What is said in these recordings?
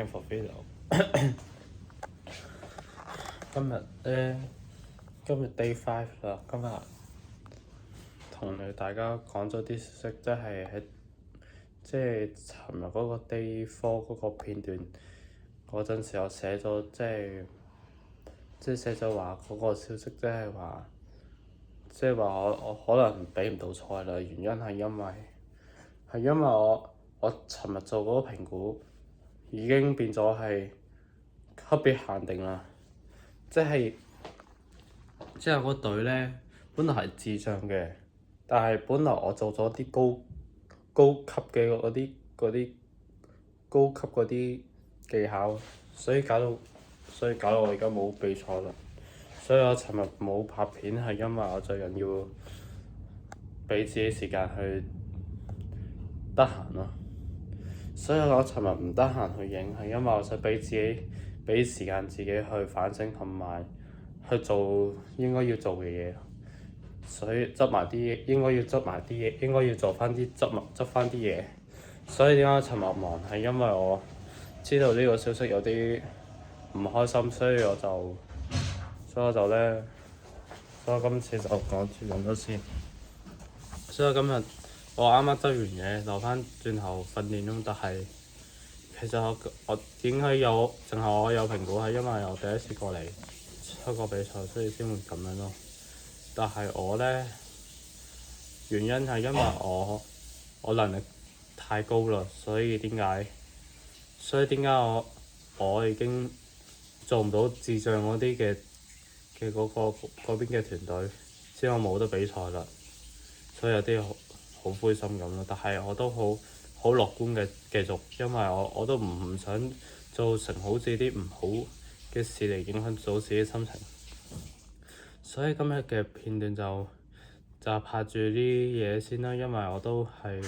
Game for Video 今日 Day 5啦，今日同大家講咗啲消息，即係尋日嗰個 Day 4嗰個片段嗰陣時，我寫咗即係寫咗話嗰個消息，即係話我可能比唔到賽啦。原因係因為我尋日做嗰個評估已經變咗係級別限定啦，即係嗰隊咧本來係智障嘅，但係本來我做咗啲高級嘅嗰啲高級嗰啲技巧，所以搞到我而家冇比賽啦。所以我尋日冇拍片係因為我最近要畀自己時間去得閒咯。所以我尋日唔得閒去影係因為我想畀時間自己去反省同埋去做應該要做嘅嘢。所以執埋啲嘢，應該要執翻啲嘢。所以點解尋日忙係因為我知道呢個消息有啲唔開心，所以我今次就講住咁多先。所以今日我啱啱執完嘢，留翻轉頭訓練中，但係其實我點解淨係我有評估係因為我第一次過嚟出國比賽，所以先會咁樣咯。但係我咧原因係因為我能力太高啦，所以點解我已經做唔到智障嗰啲嘅嗰邊嘅團隊，之後冇得比賽啦，所以有啲好灰心咁咯。但係我都好樂觀嘅繼續，因為我都唔想造成好似啲唔好嘅事嚟影響到自己心情。所以今日嘅片段就拍住啲嘢先啦，因為我都係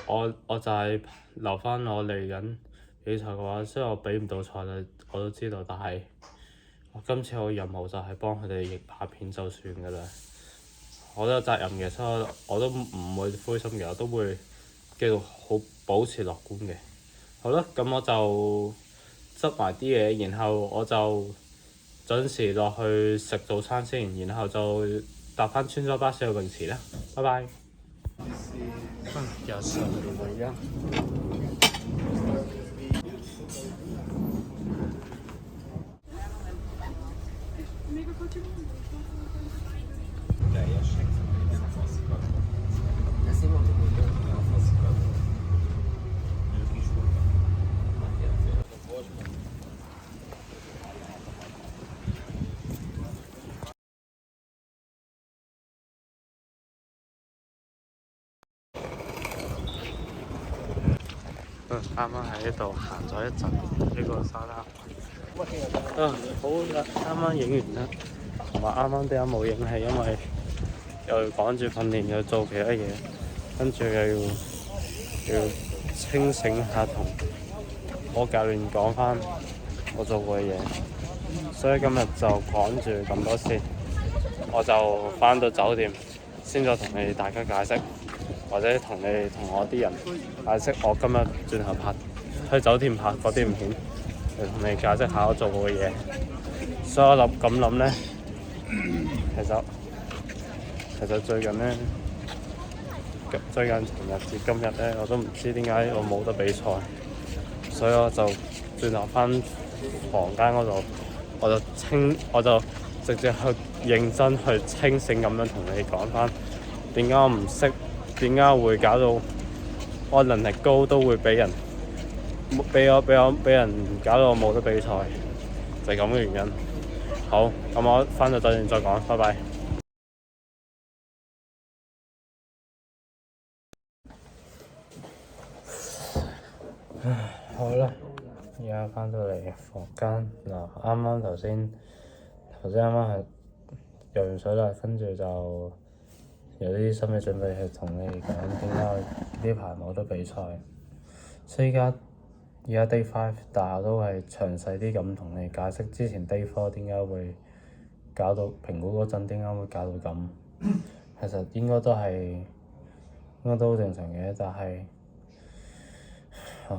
我就係留翻我嚟緊比賽嘅話，雖然我比唔到賽啦，我都知道，但係我今次我任務就係幫佢哋亦拍片就算㗎啦。我都有責任嘅，所以我都唔會灰心嘅，我都會繼續好保持樂觀嘅。好啦，咁我就執埋啲嘢，然後我就準時落去食早餐先，然後就搭翻穿梭巴士去泳池啦。拜拜。又上嚟啦！啱啱喺呢度行咗一陣呢個沙灘。好啦，啱啱影完啦，同埋啱啱點解冇影係因為又要趕住訓練，又做其他嘢，跟住又要清醒下同我教練講翻我做過嘅嘢，所以今日就趕住咁多先，我就翻到酒店先再同你大家解釋。或者同我啲人解釋我今日轉頭去酒店拍嗰啲影片，嚟同你解釋下我做過嘅嘢。所以我咁諗咧，其實最近尋日至今日咧，我都唔知點解我冇得比賽，所以我就轉頭翻房間嗰度，我就直接去認真去清醒咁樣同你講翻點解我唔識。點解會搞到我能力高都會俾人搞到我冇得比賽，就係咁嘅原因。好，咁我返到酒店再講，拜拜。好啦，而家返到嚟房間嗱，頭先係游完水啦，跟住就有啲心理準備去同你講點解我呢排冇得比賽。所以而家 Day 5，但我都係詳細啲咁同你解釋之前 Day 4點解會搞到評估嗰陣點解會搞到咁。其實應該都好正常嘅，但係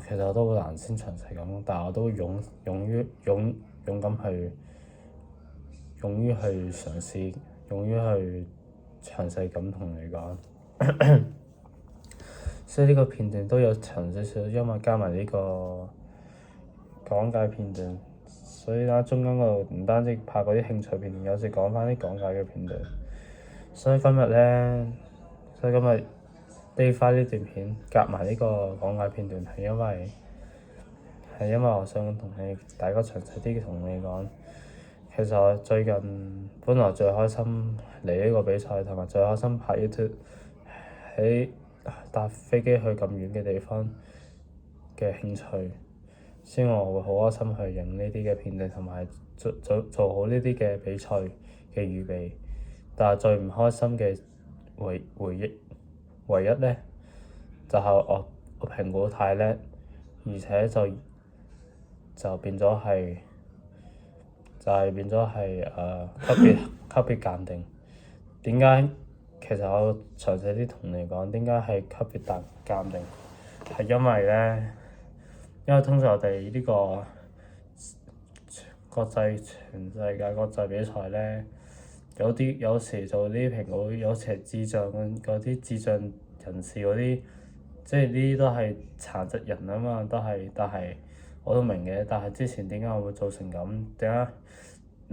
其實我都好難先詳細咁，但係我都勇於去嘗試，勇於去詳細咁同你講。所以呢個片段都有長少少，因為加埋呢個講解片段，所以啦中間嗰度唔單止拍嗰啲興趣片段，有時講翻啲講解嘅片段。所以今日Day 5呢段片夾埋呢個講解片段，係因為我想同大家詳細啲同你講，其實我最近本來最開心嚟呢個比賽，同埋最開心拍 YouTube 喺搭飛機去咁遠嘅地方嘅興趣，所以我會好開心去影呢啲嘅片段，同埋做好呢啲嘅比賽嘅預備。但係最唔開心嘅回憶，唯一咧就係我評估太叻，而且就變咗係級別鑑定。點解？其實我詳細啲同你講，點解係級別鑑定？係因為通常我哋呢個全世界國際比賽咧，有時做啲評估，有時係智障人士嗰啲，即係呢啲都係殘疾人啊嘛，但係我都明嘅。但係之前點解我會做成咁？點解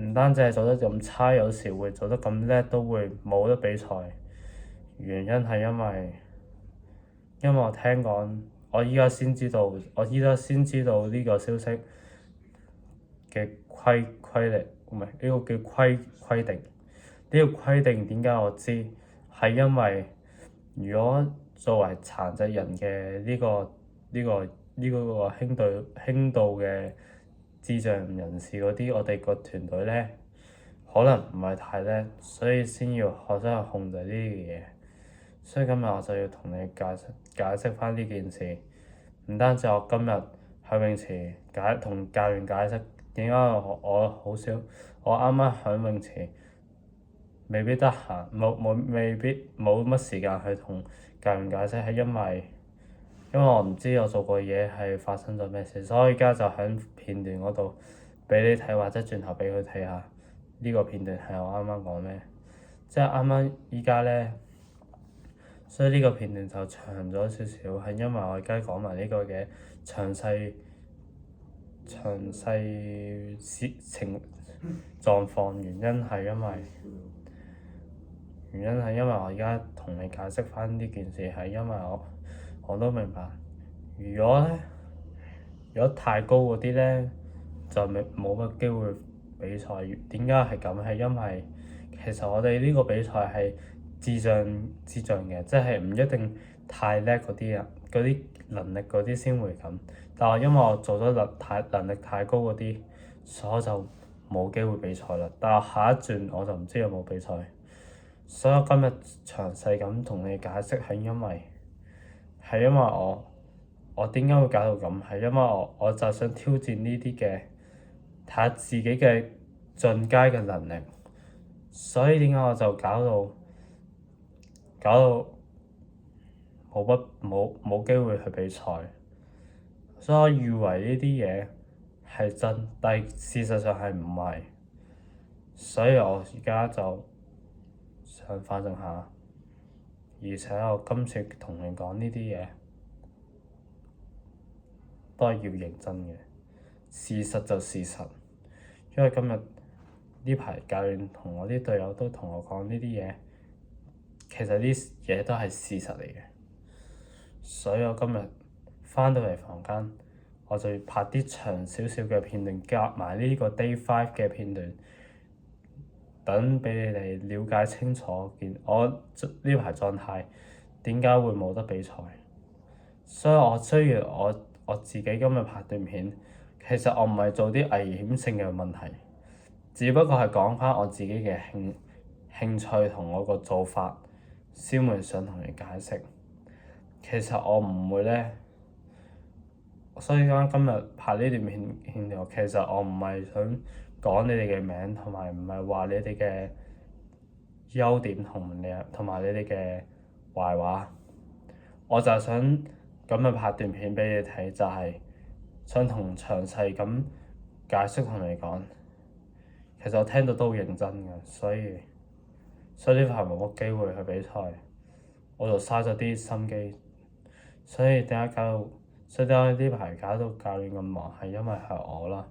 唔單止係做得咁差，有時會做得咁叻都會冇得比賽？原因係因為我聽講，我依家先知道呢個消息嘅規例，唔係呢個叫規定。呢個規定點解我知？係因為如果作為殘疾人嘅呢個輕度嘅智障人士嗰啲，我哋個團隊咧可能唔係太叻，所以先要學識去控制呢啲嘢。所以今日我就要同你解釋翻呢件事。唔單止我今日喺泳池同教練解釋點解我好少，我啱啱喺泳池未必得閒，未必冇乜時間去同教練解釋，係因為我唔知我做過嘢係發生咗咩事，所以而家就喺片段嗰度俾你睇，或者轉頭俾佢睇下呢個片段係我啱啱講咩，即係啱啱依家咧。所以呢個片段就長咗少少，係因為我而家講埋呢個嘅詳細情狀況。原因係因為我而家同你解釋翻呢件事，係因為我都明白，如果太高嗰啲咧就冇乜機會比賽。點解係咁？係因為其實我哋呢個比賽係智障嘅，即係唔一定太叻嗰啲人，嗰啲能力嗰啲先會咁。但係因為我做咗能力太高嗰啲，所以我就冇機會比賽啦。但係下一轉我就唔知有冇比賽。所以我今日詳細咁同你解釋，係因為我點解會搞到咁？係因為我就想挑戰呢啲嘅，睇下自己嘅進階嘅能力。所以點解我就搞到冇機會去比賽？所以我以為呢啲嘢係真，但事實上係唔係。所以我而家就想反省下，而且我今次同你講呢啲嘢都係要認真嘅。事實就事實，因為今日呢排教練同我啲隊友都同我講呢啲嘢，其實啲嘢都係事實嚟嘅。所以我今日翻到嚟房間，我就要拍啲長少少嘅片段，夾埋呢個 Day 5嘅片段，等俾你哋了解清楚我呢排狀態點解會冇得比賽。所以雖然我自己今日拍段片，其實我唔係做啲危險性嘅問題，只不過係講翻我自己嘅興趣同我個做法，先會想同你解釋。其實我唔會咧，所以今日拍呢段片段，其實我唔係想講你哋嘅名，同埋唔係話你哋嘅優點同埋你哋嘅壞話，我就係想咁咪拍段片俾你睇，就係想同詳細咁解釋同你講。其實我聽到都好認真嘅，所以呢排冇乜機會去比賽，我就嘥咗啲心機。所以點解呢排搞到教練咁忙？係因為係我啦，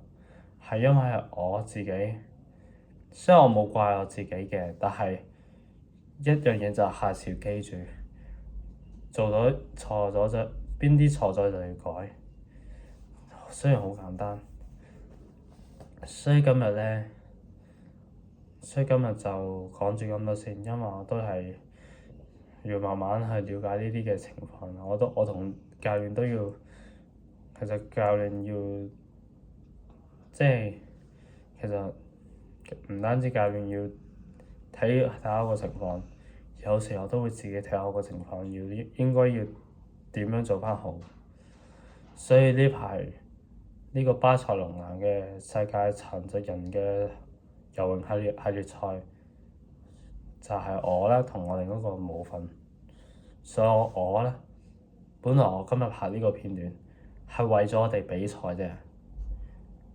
係因為係我自己。雖然我冇怪我自己嘅，但係一樣嘢就係下次要記住，做咗錯咗就邊啲錯咗就要改。雖然好簡單，所以今日就講住咁多先，因為我都係要慢慢去了解呢啲嘅情況。我同教練都要，其實教練要即係其實唔單止教練要睇下個情況，有時候都會自己睇下個情況，應該要點樣做翻好。所以呢排呢個巴塞隆拿嘅世界殘疾人嘅游泳系列賽就係我咧同我另一個冇份，所以我咧本來我今日拍呢個片段係為咗我哋比賽啫，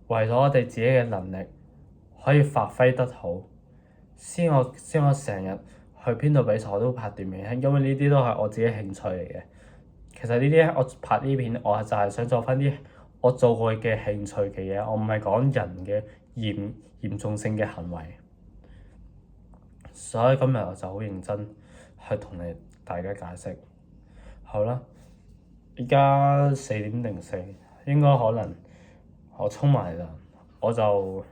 為咗我哋自己嘅能力可以發揮得好，先我成日去邊度比賽我都拍段片，因為呢啲都係我自己興趣嚟嘅。其實呢啲我拍呢片，我就係想做翻啲我做過嘅興趣嘅嘢，我唔係講人嘅嚴重性嘅行為。所以今日我就好認真去同大家解釋。好啦，而家4:04，應該可能我衝埋啦，我就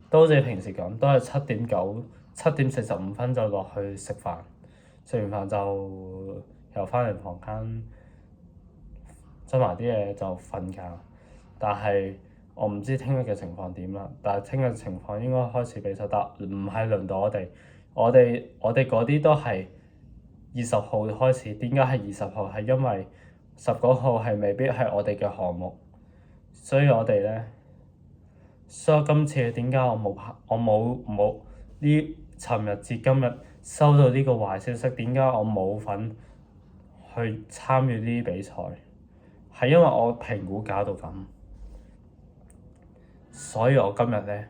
都好似平時咁，都係7:45就落去食飯，食完飯就又翻嚟房間執埋啲嘢就瞓覺。但係我唔知聽日嘅情況點啦，但係聽日情況應該開始比賽，但唔係輪到我哋。我哋嗰啲都係20號開始。點解係20號？係因為19號係未必係我哋嘅項目，所以我哋咧，所以今次點解我冇呢？尋日至今日收到呢個壞消息，點解我冇份去參與呢啲比賽？係因為我評估搞到咁，所以我今日咧，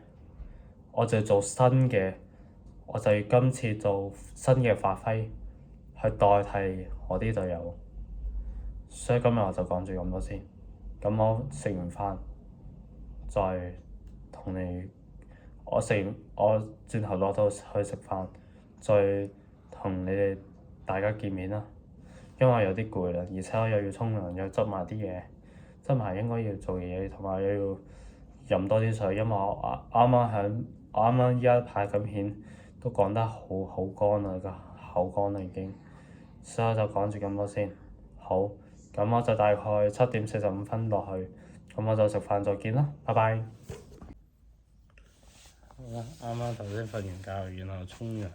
我就做新嘅。我就要今次做新嘅發揮，去代替我啲隊友，所以今日我就講住咁多先。咁我食完飯再同你，我轉頭落到去食飯，再同你哋大家見面啦。因為我有啲攰啦，而且我又要沖涼，又執埋啲嘢，執埋應該要做嘅嘢，同埋又要飲多啲水，因為我啱啱依家拍緊片。都講得好乾啦，個口乾啦已經，所以我就講住咁多先。好，咁我就大概7:45落去，咁我就食飯再見啦，拜拜。好啦，啱啱頭先瞓完覺，然後沖涼，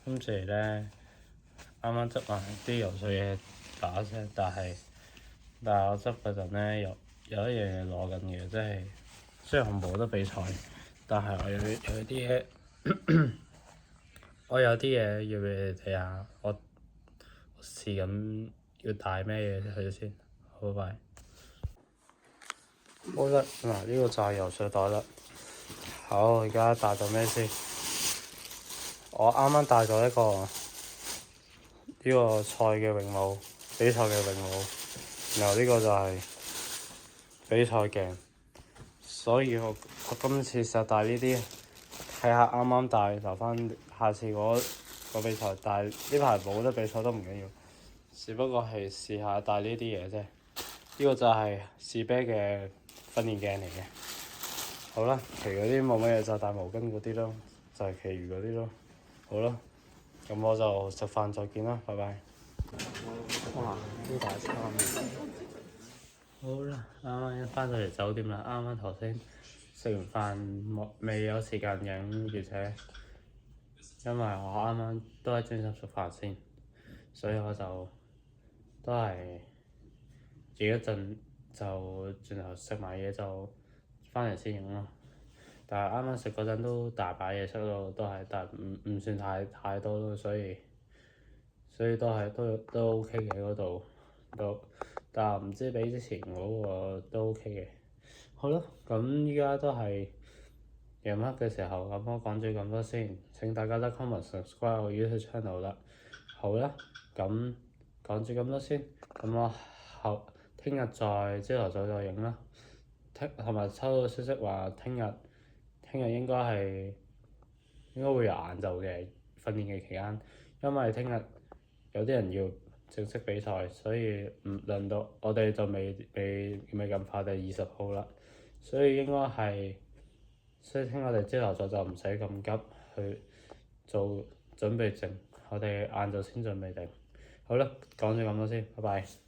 跟住咧啱啱執埋啲游水嘢打聲，但係我執嗰陣咧有一樣嘢攞緊嘅，即係雖然我冇得比賽，但係我有啲嘢。我有啲嘢要俾你睇下，我試緊要帶咩嘢去先。好，拜拜。好啦，嗱，呢個就係游水袋啦。好，我而家帶咗咩先？我啱啱帶咗一個呢個賽嘅泳帽，比賽嘅泳帽。然後呢個就係比賽鏡，所以我今次就帶呢啲。睇下啱啱帶留翻下次嗰比賽，但係呢排冇得比賽都唔緊要，只不過係試下帶呢啲嘢啫。呢個就係士啤嘅訓練鏡嚟嘅。好啦，其餘嗰啲冇乜嘢，就帶毛巾嗰啲咯，就係其餘嗰啲咯。好啦，咁我就食飯再見啦，拜拜。哇！呢大餐好啦，啱啱翻到嚟酒店啦，啱啱頭先。食完飯未有時間影，而且因為我啱啱都係專心食飯先，所以我就都係影一陣就轉頭食埋嘢就翻嚟先影咯。但係啱啱食嗰陣都大把嘢食咯，都係，但唔算太多咯，所以都 OK 嘅嗰度，但係唔知比之前嗰個都 OK 嘅。好啦，咁依家都係夜晚黑嘅時候，咁我講咗咁多先。請大家得 comment subscribe 我 YouTube channel 啦。好啦，咁講住咁多先。咁我聽日再朝頭早再影啦。同埋收到消息話聽日應該會有晏晝嘅訓練嘅期間，因為聽日有啲人要正式比賽，所以唔輪到我哋就未咁快第20號啦，所以應該係，所以聽日我哋朝頭早就唔使咁急去做準備定，我哋晏晝先準備定。好啦，講咗咁多先，拜拜。